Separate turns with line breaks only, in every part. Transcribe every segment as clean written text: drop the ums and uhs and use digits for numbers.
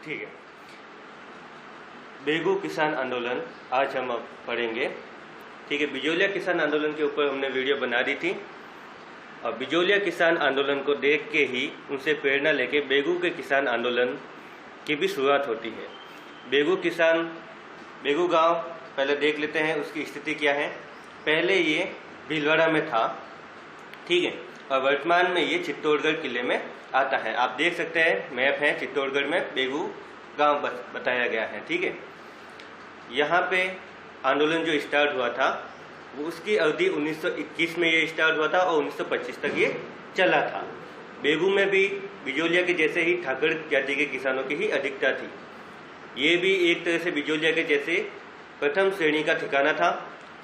ठीक है, बेगू किसान आंदोलन आज हम अब पढ़ेंगे। ठीक है, बिजोलिया किसान आंदोलन के ऊपर हमने वीडियो बना दी थी और बिजोलिया किसान आंदोलन को देख के ही उनसे प्रेरणा लेके बेगू के किसान आंदोलन की भी शुरुआत होती है। बेगू गांव पहले देख लेते हैं उसकी स्थिति क्या है। पहले ये भीलवाड़ा में था, ठीक है, और वर्तमान में ये चित्तौड़गढ़ किले में आता है। आप देख सकते हैं मैप है, चित्तौड़गढ़ में बेगू गांव बताया गया है। ठीक है, यहाँ पे आंदोलन जो स्टार्ट हुआ था वो उसकी अवधि 1921 में ये स्टार्ट हुआ था और 1925 तक ये चला था। बेगू में भी बिजोलिया के जैसे ही ठाकुर जाति के किसानों की ही अधिकता थी। ये भी एक तरह से बिजोलिया के जैसे प्रथम श्रेणी का ठिकाना था,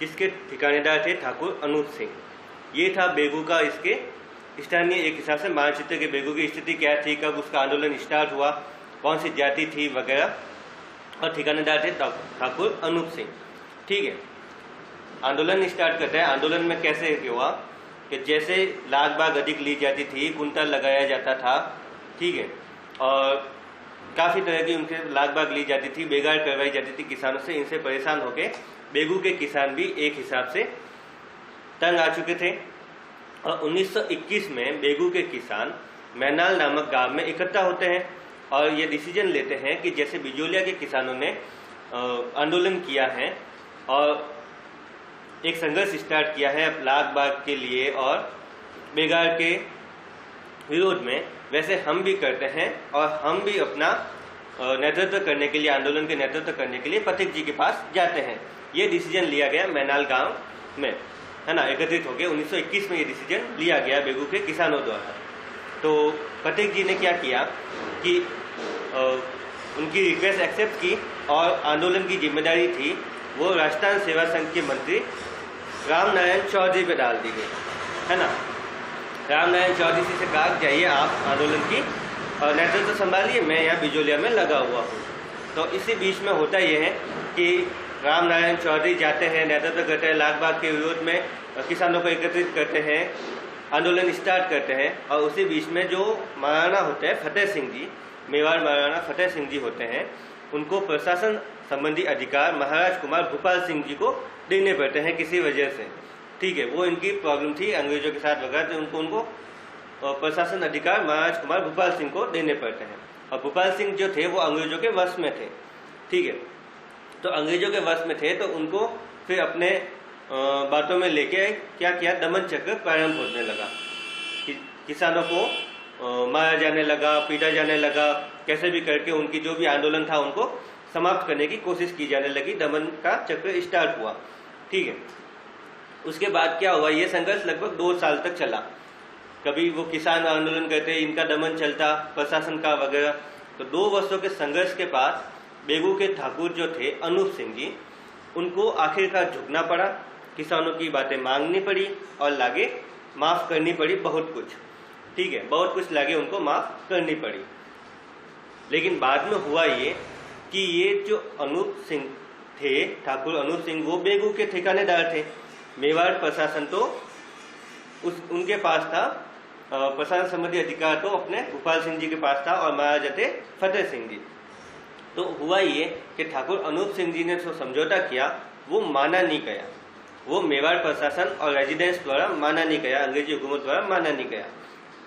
जिसके ठिकानेदार थे ठाकुर अनूप सिंह। ये था बेगू का इसके स्थानीय एक हिसाब से मानचित्र के बेगू की स्थिति क्या थी, कब उसका आंदोलन स्टार्ट हुआ, कौन सी जाति थी वगैरह, और ठिकानेदार थे ठाकुर अनूप सिंह। ठीक है, आंदोलन स्टार्ट करते हैं। आंदोलन में कैसे हुआ कि जैसे लाख बाग अधिक ली जाती थी, कुंतल लगाया जाता था, ठीक है, और काफ़ी तरह की उनके लाख बाग ली जाती थी, बेगार करवाई जाती थी किसानों से। इनसे परेशान होकर बेगू के किसान भी एक हिसाब से तंग आ चुके थे और 1921 में बेगू के किसान मैनाल नामक गांव में इकट्ठा होते हैं और ये डिसीजन लेते हैं कि जैसे बिजोलिया के किसानों ने आंदोलन किया है और एक संघर्ष स्टार्ट किया है लाख बाग के लिए और बेगार के विरोध में, वैसे हम भी करते हैं और हम भी अपना नेतृत्व करने के लिए, आंदोलन के नेतृत्व करने के लिए पथिक जी के पास जाते हैं। ये डिसीजन लिया गया मैनाल गांव में, है ना, एकत्रित होकर 1921 में ये डिसीजन लिया गया बेगू के किसानों द्वारा। तो पथिक जी ने क्या किया कि उनकी रिक्वेस्ट एक्सेप्ट की और आंदोलन की जिम्मेदारी थी वो राजस्थान सेवा संघ के मंत्री रामनारायण चौधरी पे डाल दी गई, है ना। रामनारायण चौधरी से कहा जाइए आप आंदोलन की नेतृत्व संभालिए, मैं यहाँ बिजोलिया में लगा हुआ हूँ। तो इसी बीच में होता यह है कि रामनारायण चौधरी जाते हैं, नेतृत्व करते हैं, लाख बाग के विरोध में किसानों को एकत्रित करते हैं, आंदोलन स्टार्ट करते हैं। और उसी बीच में जो महाराणा होते हैं फतेह सिंह जी, मेवाड़ महाराणा फतेह सिंह जी होते हैं, उनको प्रशासन संबंधी अधिकार महाराज कुमार भूपाल सिंह जी को देने पड़ते हैं किसी वजह से। ठीक है, वो इनकी प्रॉब्लम थी अंग्रेजों के साथ वगैरह, तो उनको प्रशासन अधिकार महाराज कुमार भूपाल सिंह को देने पड़ते हैं। और भूपाल सिंह जो थे वो अंग्रेजों के वश में थे। ठीक है, तो अंग्रेजों के वश में थे तो उनको फिर अपने बातों में लेके क्या किया, दमन चक्र प्रारंभ होने लगा। किसानों को मारा जाने लगा, पीटा जाने लगा, कैसे भी करके उनकी जो भी आंदोलन था उनको समाप्त करने की कोशिश की जाने लगी। दमन का चक्र स्टार्ट हुआ। ठीक है, उसके बाद क्या हुआ, ये संघर्ष लगभग 2 साल तक चला। कभी वो किसान आंदोलन करते, इनका दमन चलता, प्रशासन का वगैरह। तो 2 वर्षों के संघर्ष के बाद बेगू के ठाकुर जो थे अनूप सिंह जी, उनको आखिरकार झुकना पड़ा, किसानों की बातें मांगनी पड़ी और लागे माफ़ करनी पड़ी बहुत कुछ। ठीक है, बहुत कुछ लागे उनको माफ़ करनी पड़ी। लेकिन बाद में हुआ ये कि ये जो अनूप सिंह थे, ठाकुर अनूप सिंह, वो बेगू के ठिकानेदार थे। मेवाड़ प्रशासन तो उनके पास था, प्रशासन संबंधी अधिकार तो अपने भूपाल सिंह जी के पास था और महाराजा थे फतेह सिंह जी। तो हुआ ये कि ठाकुर अनूप सिंह जी ने जो समझौता किया वो माना नहीं गया, वो मेवाड़ प्रशासन और रेजिडेंस द्वारा माना नहीं गया, अंग्रेजी हुकूमत द्वारा माना नहीं गया।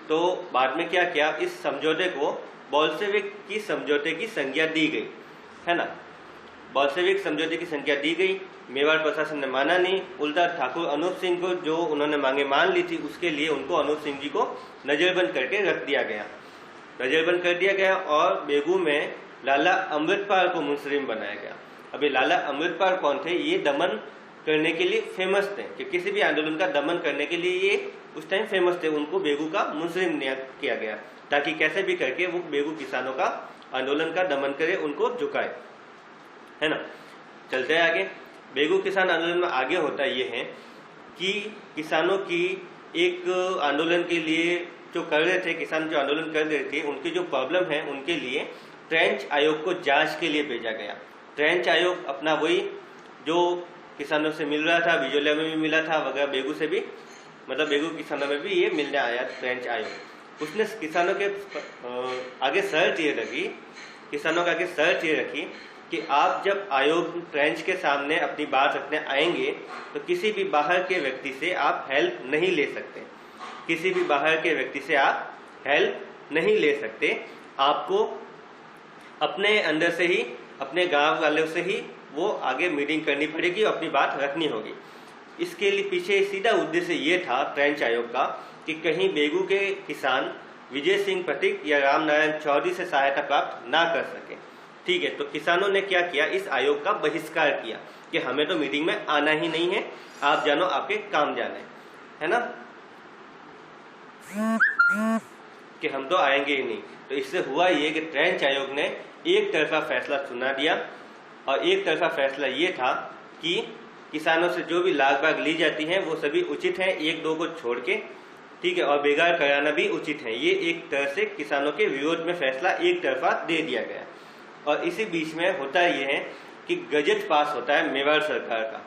तो बाद में क्या किया, इस समझौते को बोल्शेविक की समझौते की संज्ञा दी गई, है ना। बोल्शेविक समझौते की संज्ञा दी गई, मेवाड़ प्रशासन ने माना नहीं, उल्टा ठाकुर अनूप सिंह को जो उन्होंने मांगे मान ली थी उसके लिए उनको अनूप सिंह जी को नजरबंद करके रख दिया गया, नजरबंद कर दिया गया। और बेगू में लाला अमृतपाल को मुंसरिम बनाया गया। अभी लाला अमृतपाल कौन थे, ये दमन करने के लिए फेमस थे, कि किसी भी आंदोलन का दमन करने के लिए ये उस टाइम फेमस थे। उनको बेगू का मुंसरिम किया गया ताकि कैसे भी करके वो बेगू किसानों का आंदोलन का दमन करे, उनको झुकाए, है ना। चलते हैं आगे। बेगू किसान आंदोलन में आगे होता ये है कि किसानों की एक आंदोलन के लिए जो कर रहे थे, किसान जो आंदोलन कर रहे थे, उनकी जो प्रॉब्लम है उनके लिए ट्रेंच आयोग को जांच के लिए भेजा गया। ट्रेंच आयोग अपना वही जो किसानों से मिल रहा था, बिजोलिया में भी मिला था वगैरह, बेगू से भी, मतलब बेगू किसानों में भी ये मिलने आया ट्रेंच आयोग। उसने किसानों के आगे शर्त ये लगी किसानों का आगे शर्त ये रखी कि आप जब आयोग ट्रेंच के सामने अपनी बात रखने आएंगे तो किसी भी बाहर के व्यक्ति से आप हेल्प नहीं ले सकते, किसी भी बाहर के व्यक्ति से आप हेल्प नहीं ले सकते, आपको अपने अंदर से ही, अपने गांव वालों से ही वो आगे मीटिंग करनी पड़ेगी और अपनी बात रखनी होगी। इसके लिए पीछे सीधा उद्देश्य ये था ट्रेंच आयोग का कि कहीं बेगू के किसान विजय सिंह पथिक या राम नारायण चौधरी से सहायता प्राप्त ना कर सके। ठीक है, तो किसानों ने क्या किया, इस आयोग का बहिष्कार किया कि हमें तो मीटिंग में आना ही नहीं है, आप जानो आपके काम जाने, है ना, कि हम तो आएंगे ही नहीं। तो इससे हुआ ये कि ट्रेंच आयोग ने एक तरफा फैसला सुना दिया और एक तरफा फैसला ये था कि किसानों से जो भी लाग बाग ली जाती हैं वो सभी उचित हैं, एक दो को छोड़ के, ठीक है, और बेगार कराना भी उचित है। ये एक तरह से किसानों के विरोध में फैसला एक तरफा दे दिया गया। और इसी बीच में होता ये है कि गजट पास होता है मेवाड़ सरकार का,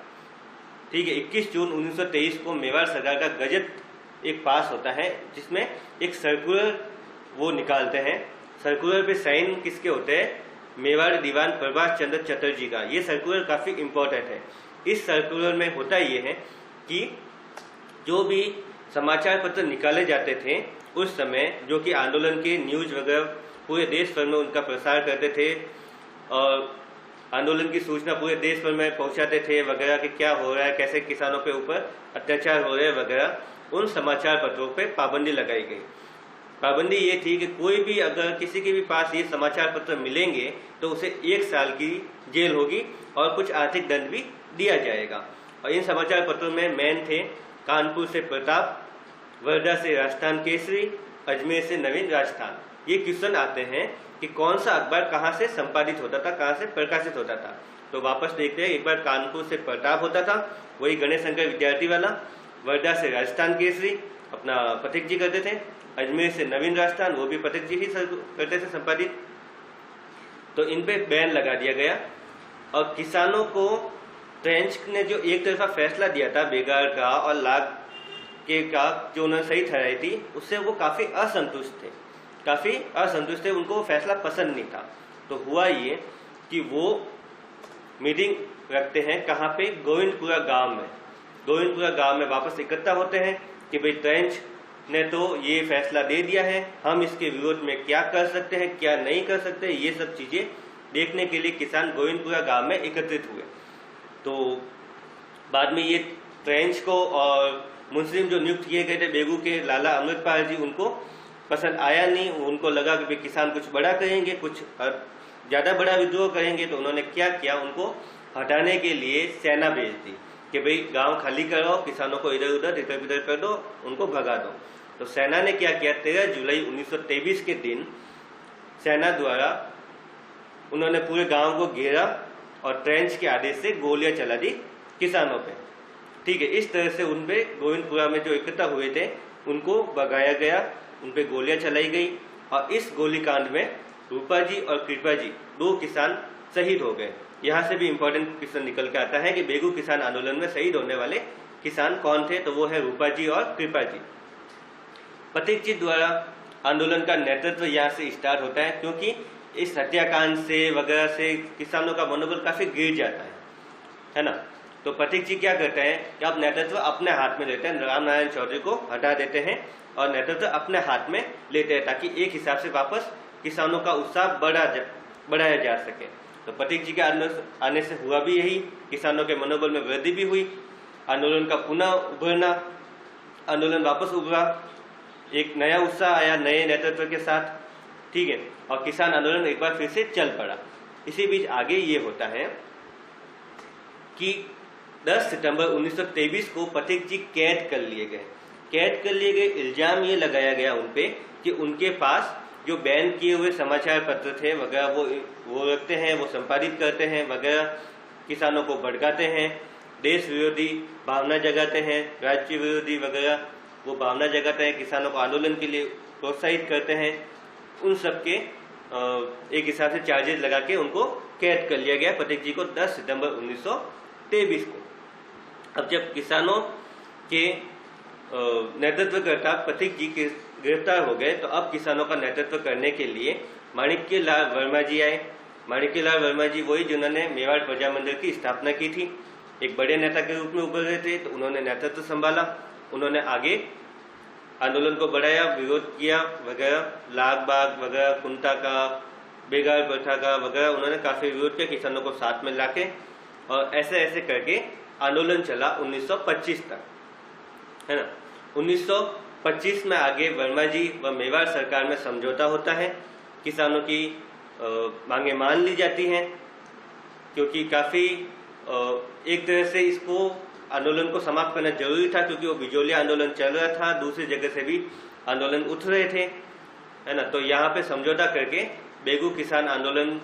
ठीक है, 21 जून 1923 को मेवाड़ सरकार का गजट एक पास होता है जिसमें एक सर्कुलर वो निकालते हैं। सर्कुलर पे साइन किसके होते हैं, मेवाड़ दीवान प्रभाष चंद्र चटर्जी का। ये सर्कुलर काफ़ी इम्पोर्टेंट है। इस सर्कुलर में होता ये है कि जो भी समाचार पत्र निकाले जाते थे उस समय, जो कि आंदोलन के न्यूज वगैरह पूरे देश भर में उनका प्रसार करते थे और आंदोलन की सूचना पूरे देश भर में पहुंचाते थे वगैरह कि क्या हो रहा है, कैसे किसानों के ऊपर अत्याचार हो रहे हैं वगैरह, उन समाचार पत्रों पे पाबंदी लगाई गई। पाबंदी ये थी कि कोई भी अगर किसी के भी पास ये समाचार पत्र मिलेंगे तो उसे 1 साल की जेल होगी और कुछ आर्थिक दंड भी दिया जाएगा। और इन समाचार पत्रों में मेन थे कानपुर से प्रताप, वर्धा से राजस्थान केसरी, अजमेर से नवीन राजस्थान। ये क्वेश्चन आते हैं कि कौन सा अखबार कहाँ से संपादित होता था, कहाँ से प्रकाशित होता था। तो वापस देखते हैं, एक बार कानपुर से प्रताप होता था, वही गणेश शंकर विद्यार्थी वाला। वर्धा से राजस्थान केसरी अपना पथिक जी करते थे। अजमेर से नवीन राजस्थान, वो भी पथिक जी ही करते थे संपादित। तो इन पे बैन लगा दिया गया। और किसानों को ट्रेंच ने जो एक तरफा फैसला दिया था बेगार का और लाग के का, जो उन्होंने सही ठहराई थी, उससे वो काफ़ी असंतुष्ट थे, काफ़ी असंतुष्ट थे, उनको वो फैसला पसंद नहीं था। तो हुआ ये कि वो मीटिंग रखते हैं कहाँ पे, गोविंदपुरा गांव में। गोविंदपुरा गांव में वापस इकट्ठा होते हैं कि भाई ट्रेंच ने तो ये फैसला दे दिया है, हम इसके विरोध में क्या कर सकते हैं, क्या नहीं कर सकते, ये सब चीज़ें देखने के लिए किसान गोविंदपुरा गांव में एकत्रित हुए। तो बाद में ये ट्रेंच को और मुस्लिम जो नियुक्त किए गए थे बेगू के लाला अमृतपाल जी, उनको पसंद आया नहीं। उनको लगा कि भाई किसान कुछ बड़ा करेंगे, कुछ ज़्यादा बड़ा विद्रोह करेंगे। तो उन्होंने क्या किया, उनको हटाने के लिए सेना भेज दी कि भाई गांव खाली करो, किसानों को इधर उधर इधर उधर कर दो, उनको भगा दो। तो सेना ने क्या किया, 13 जुलाई 1923 के दिन सेना द्वारा उन्होंने पूरे गांव को घेरा और ट्रेंच के आदेश से गोलियां चला दी किसानों पे। ठीक है, इस तरह से उन पे गोविंदपुरा में जो इकट्ठा हुए थे उनको भगाया गया, उन पे गोलियां चलाई गई। और इस गोलीकांड में रूपा जी और कृपा जी 2 किसान शहीद हो गए। यहाँ से भी इम्पोर्टेंट क्वेश्चन निकल के आता है कि बेगू किसान आंदोलन में शहीद होने वाले किसान कौन थे, तो वो है रूपा जी और कृपा जी। पथिक जी द्वारा आंदोलन का नेतृत्व यहाँ से स्टार्ट होता है, क्योंकि इस हत्याकांड से वगैरह से किसानों का मनोबल काफी गिर जाता है ना। तो पथिक जी क्या करते हैं कि अब नेतृत्व अपने हाथ में लेते हैं, राम नारायण चौधरी को हटा देते हैं और नेतृत्व अपने हाथ में लेते हैं, ताकि एक हिसाब से वापस किसानों का उत्साह बढ़ाया जा सके। तो पथिक जी के आने से हुआ भी यही, किसानों के मनोबल में वृद्धि भी हुई, आंदोलन का पुनः उभरना, आंदोलन वापस उभरा, एक नया उत्साह आया नए नेतृत्व के साथ। ठीक है, और किसान आंदोलन एक बार फिर से चल पड़ा। इसी बीच आगे ये होता है कि 10 सितंबर 1923 को पथिक जी कैद कर लिए गए। कैद कर लिए गए, इल्जाम ये लगाया गया उन पे कि उनके पास जो बैन किए हुए समाचार पत्र थे वगैरह वो रखते हैं, वो संपादित करते हैं वगैरह, किसानों को भड़काते हैं, देश विरोधी भावना जगाते हैं, राज्य विरोधी वगैरह वो भावना जगाते हैं, किसानों को आंदोलन के लिए प्रोत्साहित करते हैं। उन सब के एक हिसाब से चार्जेस लगा के उनको कैद कर लिया गया पथिक जी को 10 सितंबर 1923 को। अब जब किसानों के नेतृत्व करता पथिक जी के गिरफ्तार हो गए, तो अब किसानों का नेतृत्व करने के लिए माणिक्य लाल वर्मा जी आए। माणिक्य लाल वर्मा जी वही जिन्होंने मेवाड़ प्रजा मंदिर की स्थापना की थी। एक बड़े नेता के रूप में उभर रहे थे, तो उन्होंने नेतृत्व संभाला, उन्होंने आगे आंदोलन को बढ़ाया, विरोध किया वगैरह, लाग बाग वगैरह, कुंता का, बेगार प्रथा का वगैरह, उन्होंने काफी विरोध किया किसानों को साथ में लाके, और ऐसे ऐसे करके आंदोलन चला 1925 तक, है ना। 1925 में आगे वर्मा जी व मेवाड़ सरकार में समझौता होता है, किसानों की मांगे मान ली जाती हैं, क्योंकि काफी एक तरह से इसको आंदोलन को समाप्त करना जरूरी था, क्योंकि वो बिजोलिया आंदोलन चल रहा था, दूसरी जगह से भी आंदोलन उठ रहे थे, है ना। तो यहाँ पे समझौता करके बेगू किसान आंदोलन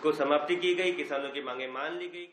को समाप्ति की गई, किसानों की मांगे मान ली गई।